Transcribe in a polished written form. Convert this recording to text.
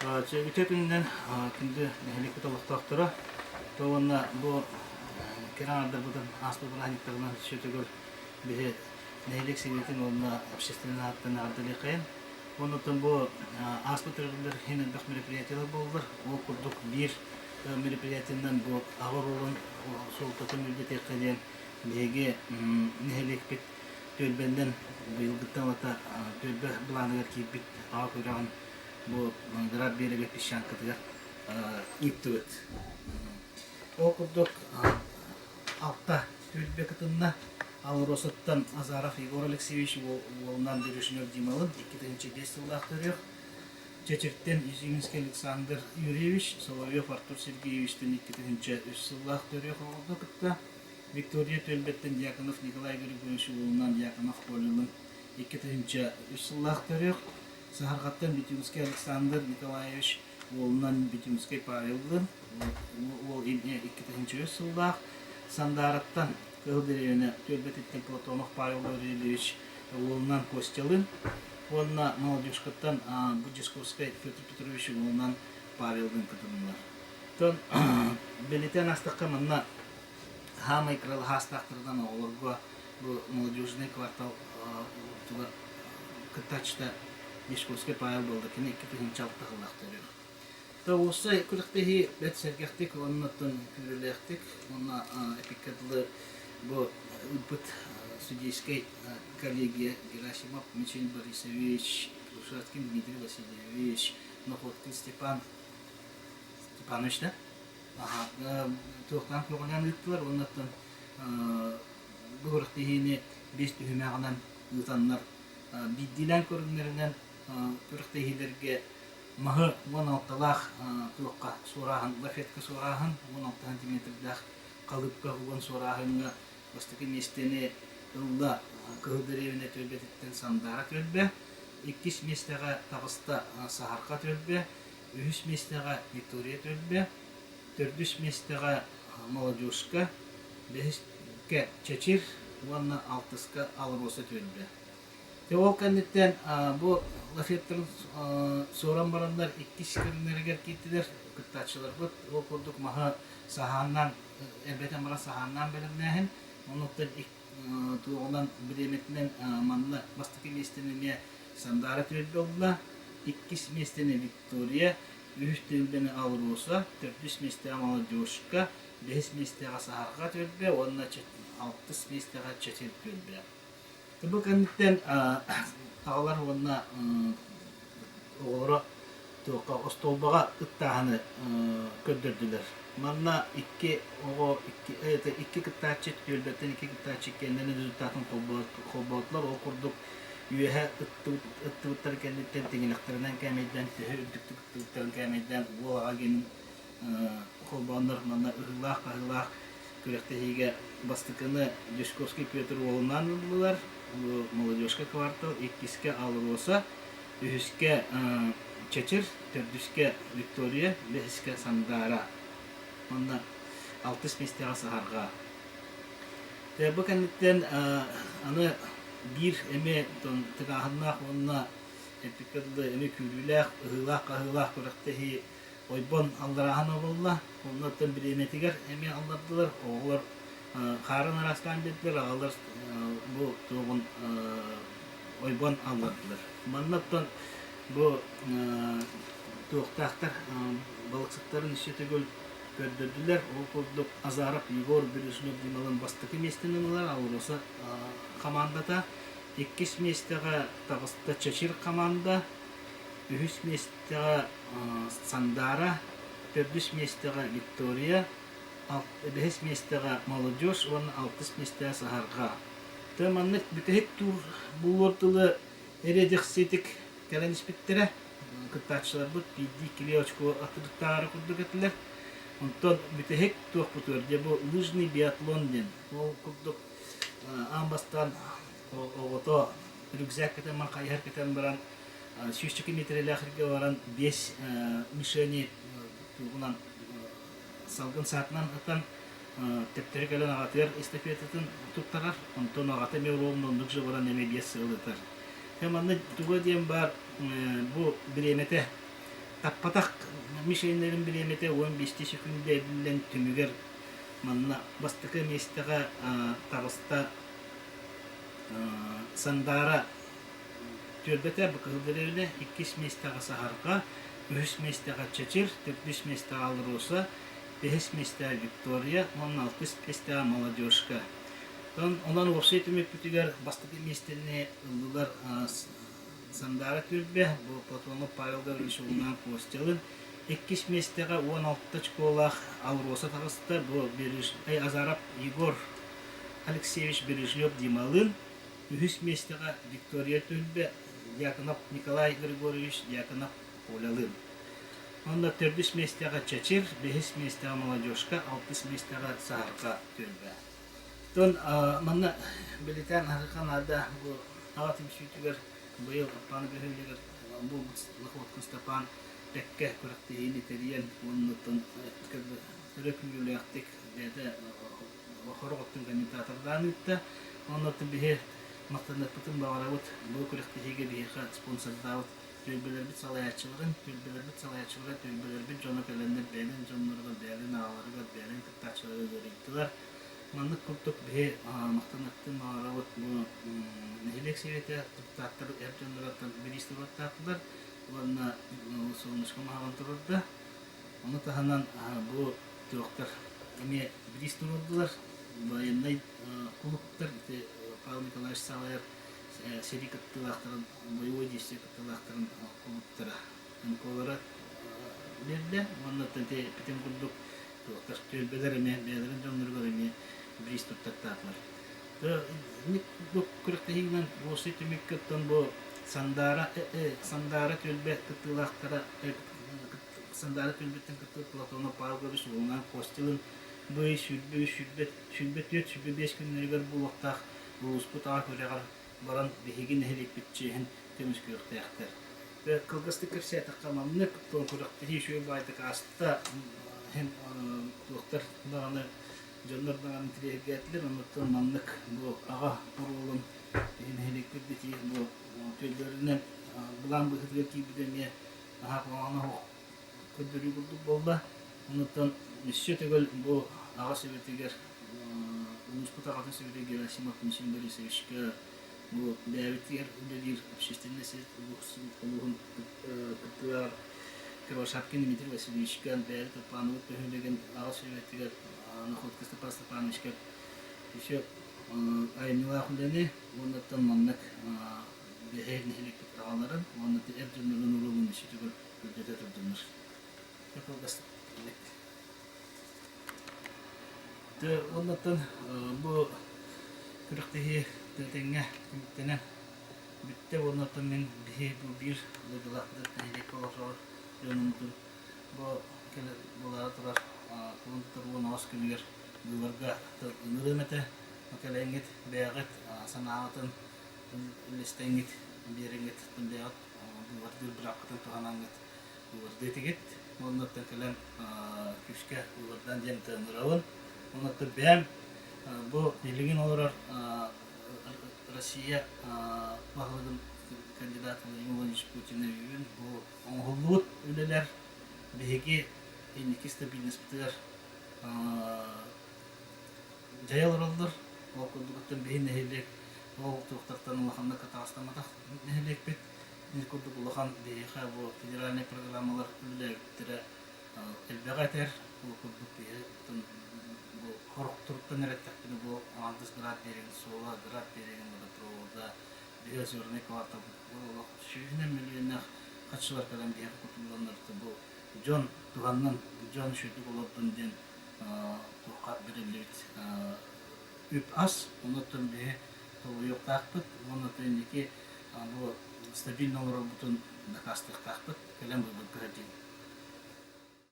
Ütetinden күнді нәхелік бұталықтақтыра тоғынна бұл керанардар бұдан аспы бұлағынықтарынан шөтігіл бігі нәхелік себетін онына общественный аттан ардылы қайын. Онытын бұл аспы түргілер хенендік мероприятиялар болдыр. Ол күрдік бір мероприятияндан бұл ағыр олын солтатын үлдетек қайден бігі нәхелік бет төлбенден бұйылғыттан ота төлбі бұлағынығар кейіп бет аға көріған bu grab bir pişen katıgar ipti. O kurduk altta tülbe katında Alrosat'tan Azaraf Igor Alekseyevich ondan bir düşünür Dimal'ın 2005 yılda aktarıyor. Çeçirtten Yüzyminski Aleksandr Yurievich, Solovyov Artur Sergeyevich'ten 2003 yılda aktarıyor oldu kıtta. Viktoriya Tölbet'ten Yakanov Nikolay Grigoriyevich ondan Yakanov Polil'in 2003 yılda aktarıyor. Saharqattan Bityumskiy Aleksandr Nikolaevich Volnan Bityumskiy Pavel'ın Vol 2002 yılda Sandarattan Kıhılderevine Tölbet etken Platonov Pavel Gavrilievich Volnan Kostel'ın Volna Молодежкаттан Budiskovskay Petr Petrovich Volnan Pavel'ın katılımlar. Ton belirten hastaka manna Hamay kralı hastaqtırdan olurga bu Молодежный kvartal tuga kıtaçta Мешковский Павел был, так и некий хинчалта халахтарев. То усы кулактехи бет сергехтик, он натон кулелехтик, он эпикатлы бо убыт судейской коллегия Герасимов Михаил Борисович, Лушаткин Дмитрий Васильевич, Находкин Степан Степанович, да? Ага, тоқтан көңілен үттілер, он натон бұғырықтехине бес түйімеғінен ұтанлар биддилен көрінлерінен Күріктейгілерге мағы 16-лақ тұлыққа сұрағын, лафеткі сұрағын, 16 сантиметрдақ қалыпқа ұғын сұрағынға бастықы местені ұлда Кығылдыревіне төлбететтен Сандара төлбе, 2 местеға Тағыста Сахарқа төлбе, 3 местеға Виктория төлбе, 4 местеға Молодежка, 5-ке Чечир, 6-қа Алроса төлбе. Ол кәнеттен бұл лафеттерін соран барандар 2 шкірінергер кеттілер, күттатшылар бұд. Ол көрдік маға саханнан, әлбәтен бара саханнан бәлімнәхін. Оныттан туғынан біреметінен манна бастықы местеніне Сандара төлбе олда, 2 местені Виктория, 3 төлбені Алроса, 4 местені Молодежка, 5 местені Сахарға төлбе, 6 местені Чечер төлбе. Бұл кәнеттен ағалар онына оғыры тоққа остолбаға ұттағаны көддірділер. Манна 2 күттәтчет төлбеттен 2 күттәтчет кәндені результатын қолбаутылар. Ол құрдық үйеге ұттығыттар кәнеттен теңеліқтерінен кәмейден, түйі үттіктіктіктірін кәмейден ол аға кенің қолбаундар манна ұғылақ көректігіге бастықыны Дюшковский Петр Волынан бұлар. Молодежка квартал, 2-ке Алроса, 3-ке Чечер, 4-ке Виктория, 5-ке Сандара. Онда 6 местеға Сахарға. Бұл кәнеттен аны бір әме тығағынақ, онына әпіккілді әме күріләқ, ұғылақ көректігі ойбон алдарағаны болла. Оннаттан бір әметігер әме алдардылар, оғылар Қарын арастан беттілер, ағалар бұл туғын ойбон алдардылар. Маннаттан бұл туқтақтар балықсықтарын ішетігіл көрдірділер. Ол көрдік Азарап Егор Берешінов Дималын бастықы местенен олар, Алроса командата. 2 местеға Тағыста Чечир команда, 3 местеға Сандара, 4 местеға Виктория, 5 местеға Молодежь, 6 местеға Сахарға. Тәманнық бітігіп тұр бұлырдылы әредіқ сетік кәлен іспеттері. Күттатшылар бұд, бидді кілеочку атырықтағары күрдік әтілер. Онтан бітігіп тұқ бұтыр. Бұл лыжный биатлон ден. Ол күрдік амбастан оғыто рюкзак кәтен ман қайхар кәтен баран 100 метрелі ақырға баран 5 мишені тұғынан салгын саатынан atan тептері кәлін ағатыр эстафететін тұттарар. Онтон ағаты меуровын ондық жығыран әме бес сығылытар. Хеманны туға дейін бар бұл біреметі таппатак мишеннерин биремете 15 секунде билен түмүгер манна бастыкы местага табыста сандара төрбете быкылдырыны 2 местага сахарка 3 местага чечир 4 местага алроса 5 местага Виктория 16 местага молодежка. Ondan вовсе түмек бүтүгер бастыкы местене ылдылар сандара түрбе бу Платонов Павел Гаврилович улунан костелын 2 местага 16 школах алроса тагыста бу Азарап Егор Алексеевич Бережнев Дималын 3 местага Виктория түрбе Яконов Николай Григорьевич Яконов Олялын. Онда 4 местага Чечир, 5 местага молодежка, 6 местага Сахарка түрбе. Тон манна билетен Канада бу агатым сүйтүгөр быйыл апаны бөлүгөр бу лахот Степан Пекке көрөктөйүн терен оннотон төрөкүлүлөктик деде хороготтун комментатордан үттө оннотон бихе мактанып бүтүн багарабыт бу көрөктөйгө бихе спонсордабыт төлбөлөрбүт салаячыларын төлбөлөрбүт жоно келендер бенин жоннорго бенин ааларга бенин кыттачылары көрүктүлөр. Маннык куртук бе мактанаттын багарабыт бу нехилек себете депутаттар эржондораттан министрлыктар Ванна солнышко маған тұрды. Оны таханан бу доктор эме бристурдылар. Военный клубтар Павел Николаевич Салаев серикаттылактарын боевой действиятылактарын клубтара. Колора берде. Оны тете питем курдук доктор төлбелер эме бедерин жоннорго эме бристуртаттатлар. Ник док күрөктөгүнөн босы түмүккөттөн бу Сандара төлбе кытылактара Сандара төлбеттен кытыл Платонов Павел Гаврилович улунан костелын бый сүрбет 4-5 күннөргөр булактак улуспут ага көрөгөр баран бехигин хеликпитчен темис көрөктөктөр. Кылгысты кирсе такамамны тон көрөктөй шөй байтык аста hem доктор даганы жоннордан тирегетлер онтон маннык бу ага бурулун хеликпитти бу төлбөрүнөн булан быхытга кийбидеме аны көдөрү курдук болду. Онтон миссе төгөл бу ага себетигер униспутагатын себети Герасимов Михаил Борисовичке бу бәбитер үдедир общественный сет улугун кыттылар Кровошапкин Дмитрий Васильевичке бәбит планует пөхөлеген ага себетигер Находка Степан Степановичке еще айнила хулене онтон маннык бехейни хеликт тагаларын оны эрдүнүрүн урулун ишитүгөр көдөтө турдумуш. Якылгастык элек. Онтон бу күрөктөйү теңге күмүктенен бүтте онтон мен бихи бу бир лыгылакты элек болошор жөнүндү бу келе булар турар кулунтур бу нос күнүгөр буларга нырымете макаленгет бягат санаатын листенгет береңет тындыят буларды бракты туганангет буларды тигет оннотта келем күшкө булардан жемте ныралын оннотта бем бу билигин олар Россия багылын кандидат Владимир Путин бу оңгулут үлелер беги инеки стабильностьтер жаяларалдар окудуктан бейне хелек ол тоқтақтан улаханна катастамада нехелек бет ниркурдук улахан бейха бу федеральный программалар үлелектире элбегатер окудук бейхтен бу хорохтуруктан эреттактыны бу андыс град береген сола град береген провода бейсөрне кварта бу шүйне миллионах качылар калам бейха кутулганларды бу жон туганнан жон шүйдүк олордун ден тухка берилет үп ас онотон бе тоюк тактык онотон неки бу стабильный работун накастык тактык келем бу градин